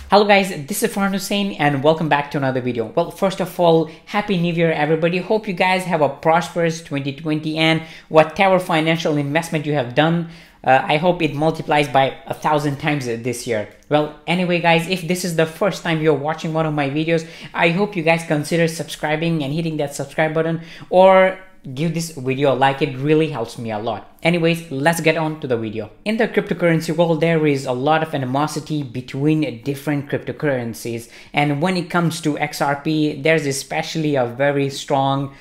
Hello guys, this is Farhan Hussein and welcome back to another video. Well, first of all, Happy New Year everybody. Hope you guys have a prosperous 2020 and whatever financial investment you have done, I hope it multiplies by 1,000 times this year. Well, anyway guys, if this is the first time you're watching one of my videos, I hope you guys consider subscribing and hitting that subscribe button, or give this video a like. It really helps me a lot. Anyways, let's get on to the video. In the cryptocurrency world, there is a lot of animosity between different cryptocurrencies, and when it comes to XRP, there's especially a very strong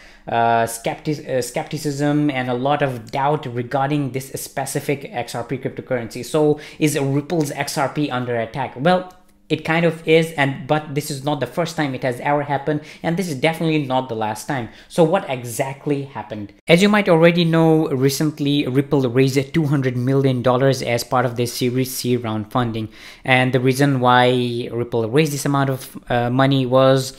skepticism and a lot of doubt regarding this specific XRP cryptocurrency. So is Ripple's XRP under attack? Well, it kind of is, but this is not the first time it has ever happened, and this is definitely not the last time. So what exactly happened? As you might already know, recently Ripple raised $200 million as part of their Series C round funding, and the reason why Ripple raised this amount of money was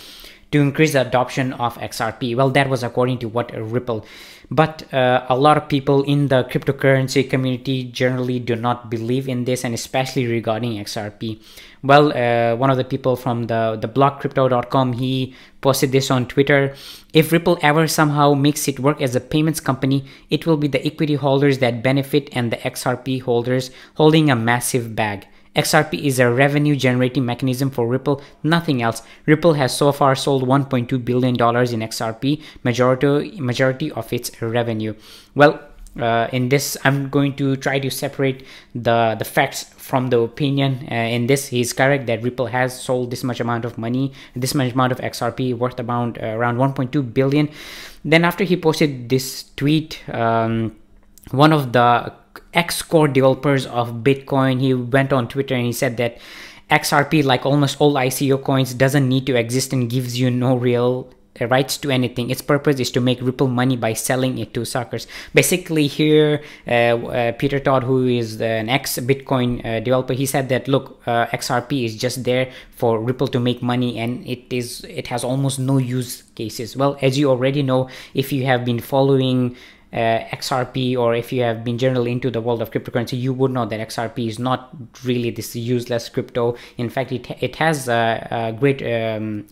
to increase the adoption of XRP. Well, that was according to what Ripple. But a lot of people in the cryptocurrency community generally do not believe in this, and especially regarding XRP. Well, one of the people from the blog crypto.com, he posted this on Twitter. If Ripple ever somehow makes it work as a payments company, it will be the equity holders that benefit and the XRP holders holding a massive bag. XRP is a revenue generating mechanism for Ripple, nothing else. Ripple has so far sold $1.2 billion in XRP, majority of its revenue. Well, in this, I'm going to try to separate the facts from the opinion. In this, he's correct that Ripple has sold this much amount of money, this much amount of XRP worth around 1.2 billion. Then after he posted this tweet, one of the ex-core developers of Bitcoin, he went on Twitter and he said that XRP, like almost all ICO coins, doesn't need to exist and gives you no real rights to anything. Its purpose is to make Ripple money by selling it to suckers. Basically here, Peter Todd, who is an ex-Bitcoin developer, he said that look, XRP is just there for Ripple to make money, and it has almost no use cases. Well, as you already know, if you have been following XRP, or if you have been generally into the world of cryptocurrency, you would know that XRP is not really this useless crypto. In fact, it has a great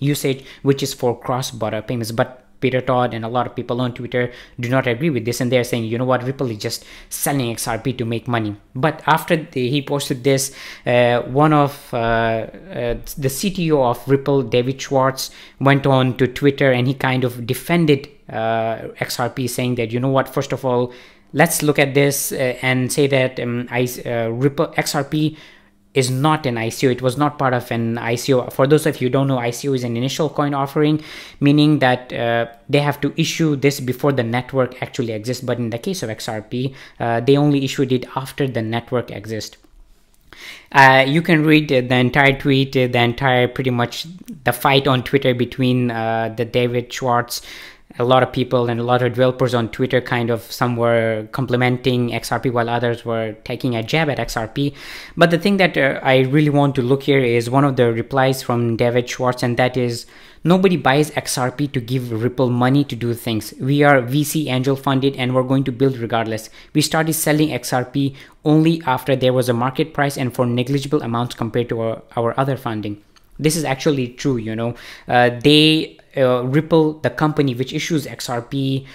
usage, which is for cross-border payments. But Peter Todd and a lot of people on Twitter do not agree with this, and they're saying, you know what, Ripple is just selling XRP to make money. But after he posted this, one of the CTO of Ripple, David Schwartz, went on to Twitter and he kind of defended XRP, saying that, you know what, first of all, let's look at this and say that Ripple XRP is not an ICO. It was not part of an ICO. For those of you who don't know, ICO is an initial coin offering, meaning that they have to issue this before the network actually exists. But in the case of XRP, they only issued it after the network exists. You can read the entire tweet, the entire pretty much the fight on Twitter between the David Schwartz. A lot of people and a lot of developers on Twitter, kind of, some were complimenting XRP while others were taking a jab at XRP. But the thing that I really want to look here is one of the replies from David Schwartz, and that is, nobody buys XRP to give Ripple money to do things. We are VC angel funded and we're going to build regardless. We started selling XRP only after there was a market price and for negligible amounts compared to our other funding. This is actually true, you know. Ripple, the company which issues XRP,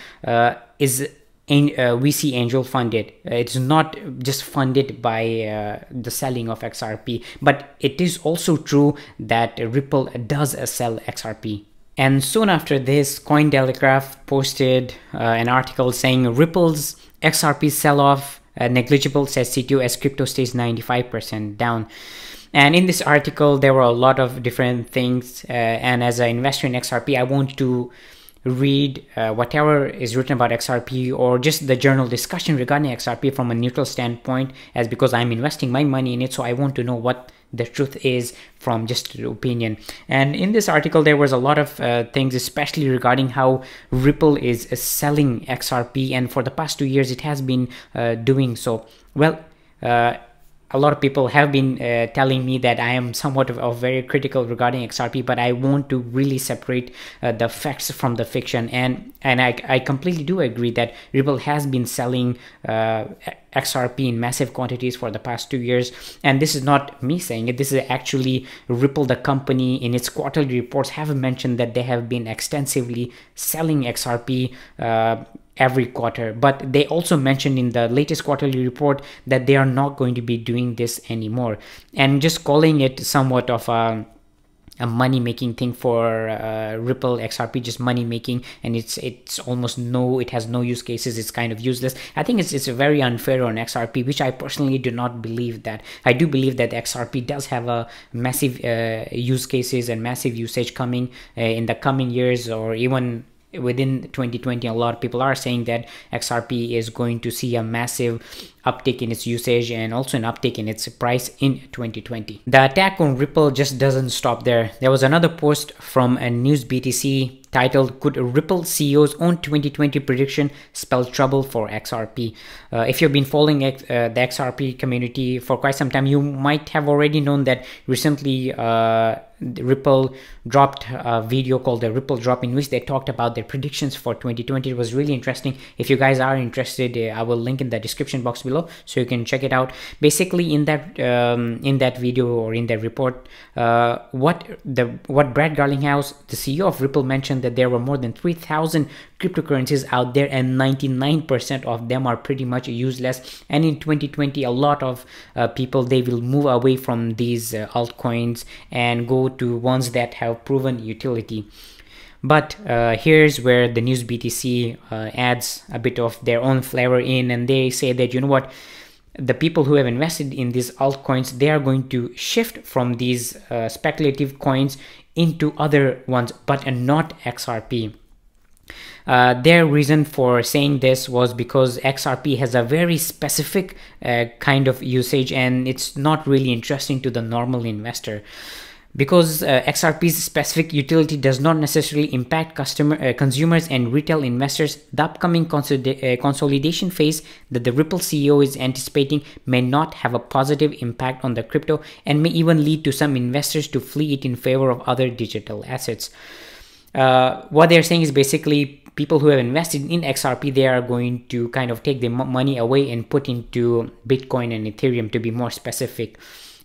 is VC angel funded. It's not just funded by the selling of XRP, but it is also true that Ripple does sell XRP. And soon after this, Cointelegraph posted an article saying Ripple's XRP sell-off negligible, says CTO, as crypto stays 95% down. And in this article, there were a lot of different things. And as an investor in XRP, I want to read whatever is written about XRP, or just the general discussion regarding XRP from a neutral standpoint, as because I'm investing my money in it. So I want to know what the truth is from just the opinion. And in this article, there was a lot of things, especially regarding how Ripple is selling XRP. And for the past 2 years, it has been doing so. Well, a lot of people have been telling me that I am somewhat of very critical regarding XRP, but I want to really separate the facts from the fiction, and I completely do agree that Ripple has been selling XRP in massive quantities for the past 2 years, and this is not me saying it. This is actually Ripple, the company, in its quarterly reports have mentioned that they have been extensively selling XRP every quarter, but they also mentioned in the latest quarterly report that they are not going to be doing this anymore, and just calling it somewhat of a money making thing for Ripple XRP, just money making, and it's almost it has no use cases, it's kind of useless. I think it's very unfair on XRP, which I personally do not believe that. I do believe that XRP does have a massive use cases and massive usage coming in the coming years, or even within 2020. A lot of people are saying that XRP is going to see a massive uptick in its usage and also an uptick in its price in 2020. The attack on Ripple just doesn't stop there. There was another post from a news BTC titled, "Could Ripple CEO's own 2020 prediction spell trouble for XRP?" If you've been following the XRP community for quite some time, you might have already known that recently Ripple dropped a video called the Ripple Drop, in which they talked about their predictions for 2020. It was really interesting. If you guys are interested, I will link in the description box below so you can check it out. Basically, in that video or in that report, what Brad Garlinghouse, the CEO of Ripple, mentioned that there were more than 3,000 cryptocurrencies out there, and 99% of them are pretty much useless. And in 2020, a lot of people, they will move away from these altcoins and go to ones that have proven utility. But here's where the news BTC adds a bit of their own flavor in, and they say that, you know what, the people who have invested in these altcoins, they are going to shift from these speculative coins into other ones, but not XRP. Their reason for saying this was because XRP has a very specific kind of usage, and it's not really interesting to the normal investor. Because XRP's specific utility does not necessarily impact consumers and retail investors, the upcoming consolidation phase that the Ripple CEO is anticipating may not have a positive impact on the crypto, and may even lead to some investors to flee it in favor of other digital assets. What they're saying is basically people who have invested in XRP, they are going to kind of take their money away and put into Bitcoin and Ethereum, to be more specific.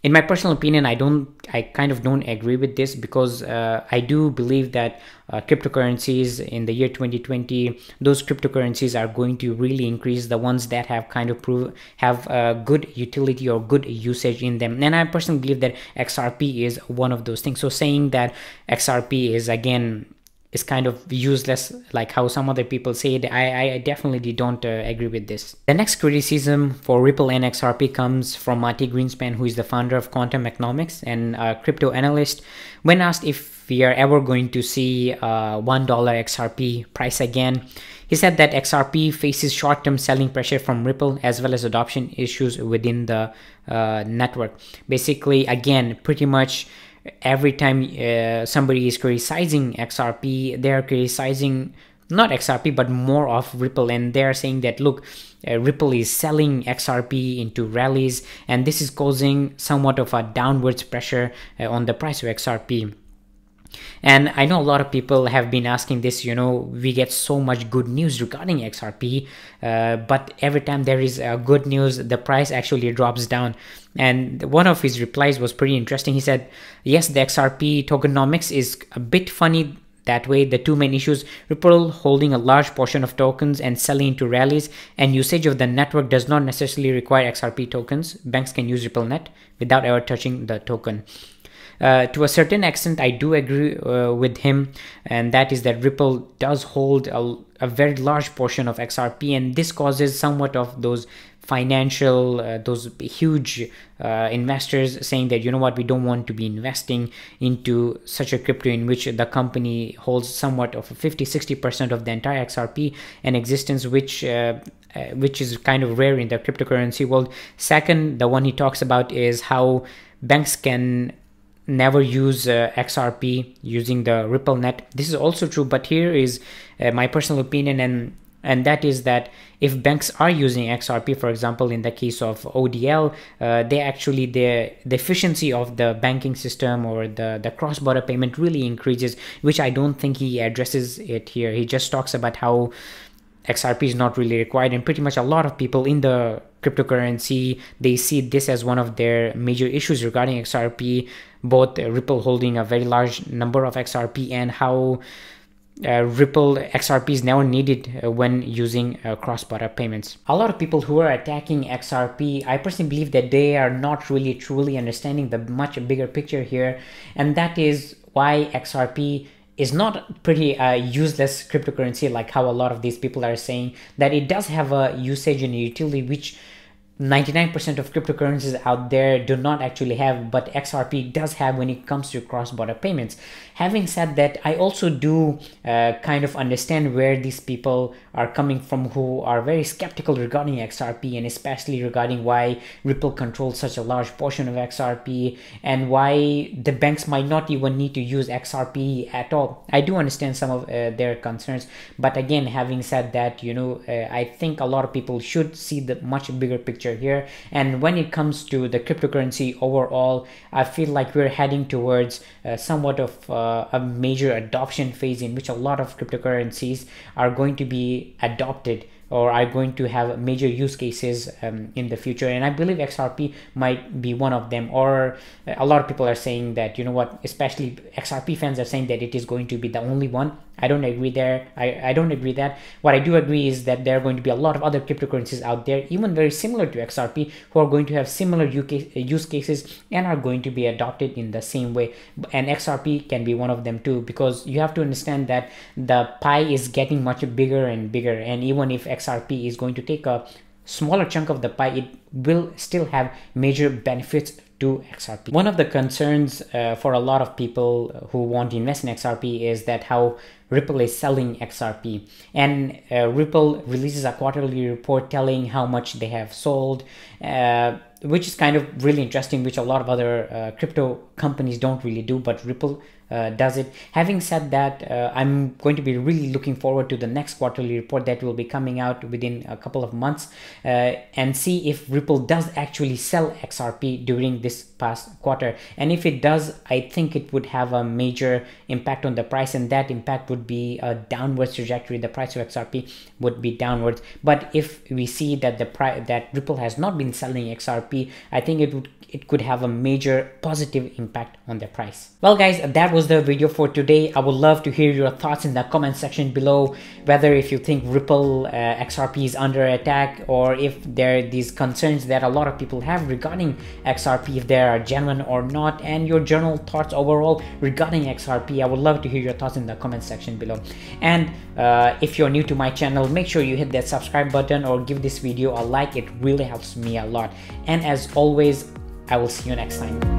In my personal opinion, I kind of don't agree with this, because I do believe that cryptocurrencies in the year 2020, those cryptocurrencies are going to really increase, the ones that have kind of have good utility or good usage in them. And I personally believe that XRP is one of those things. So saying that XRP is, again, is kind of useless, like how some other people say it, I definitely don't agree with this. The next criticism for Ripple and XRP comes from Marty Greenspan, who is the founder of Quantum Economics and a crypto analyst. When asked if we are ever going to see $1 XRP price again, he said that XRP faces short-term selling pressure from Ripple, as well as adoption issues within the network. Basically, again, pretty much every time somebody is criticizing XRP, they are criticizing not XRP but more of Ripple, and they are saying that, look, Ripple is selling XRP into rallies, and this is causing somewhat of a downwards pressure on the price of XRP. And I know a lot of people have been asking this, you know, we get so much good news regarding XRP, but every time there is good news, the price actually drops down. And one of his replies was pretty interesting. He said, yes, the XRP tokenomics is a bit funny that way. The two main issues, Ripple holding a large portion of tokens and selling into rallies, and usage of the network does not necessarily require XRP tokens. Banks can use RippleNet without ever touching the token. To a certain extent, I do agree with him, and that is that Ripple does hold a very large portion of XRP, and this causes somewhat of those financial, those huge investors saying that, you know what, we don't want to be investing into such a crypto in which the company holds somewhat of 50-60% of the entire XRP in existence, which is kind of rare in the cryptocurrency world. Second, the one he talks about is how banks can never use XRP using the RippleNet. This is also true, but here is my personal opinion, and and that is that if banks are using XRP, for example, in the case of ODL, they actually, the efficiency of the banking system or the cross-border payment really increases, which I don't think he addresses it here. He just talks about how XRP is not really required, and pretty much a lot of people in the cryptocurrency, they see this as one of their major issues regarding XRP, both Ripple holding a very large number of XRP and how Ripple XRP is now needed when using cross-border payments. A lot of people who are attacking XRP, I personally believe that they are not really truly understanding the much bigger picture here, and that is why XRP is not pretty useless cryptocurrency like how a lot of these people are saying, that it does have a usage and utility which 99% of cryptocurrencies out there do not actually have, but XRP does have when it comes to cross-border payments. Having said that, I also do kind of understand where these people are coming from who are very skeptical regarding XRP, and especially regarding why Ripple controls such a large portion of XRP and why the banks might not even need to use XRP at all. I do understand some of their concerns, but again, having said that, you know, I think a lot of people should see the much bigger picture here. And when it comes to the cryptocurrency overall, I feel like we're heading towards somewhat of a major adoption phase in which a lot of cryptocurrencies are going to be adopted or are going to have major use cases in the future, and I believe XRP might be one of them. Or a lot of people are saying that, you know what, especially XRP fans are saying that it is going to be the only one. I don't agree there. I don't agree that. What I do agree is that there are going to be a lot of other cryptocurrencies out there, even very similar to XRP, who are going to have similar use cases and are going to be adopted in the same way. And XRP can be one of them too, because you have to understand that the pie is getting much bigger and bigger. And even if XRP is going to take a smaller chunk of the pie, it will still have major benefits to XRP. One of the concerns for a lot of people who want to invest in XRP is that how Ripple is selling XRP, and Ripple releases a quarterly report telling how much they have sold, which is kind of really interesting, which a lot of other crypto companies don't really do, but Ripple does it. Having said that, I'm going to be really looking forward to the next quarterly report that will be coming out within a couple of months, and see if Ripple does actually sell XRP during this past quarter. And if it does, I think it would have a major impact on the price, and that impact would be a downwards trajectory. The price of XRP would be downwards. But if we see that that Ripple has not been selling XRP, I think it could have a major positive impact on the price. Well guys, that was the video for today. I would love to hear your thoughts in the comment section below, whether if you think Ripple XRP is under attack, or if there are these concerns that a lot of people have regarding XRP, if they are genuine or not, and your general thoughts overall regarding XRP. I would love to hear your thoughts in the comment section below. And if you're new to my channel, make sure you hit that subscribe button or give this video a like. It really helps me a lot. And as always, I will see you next time.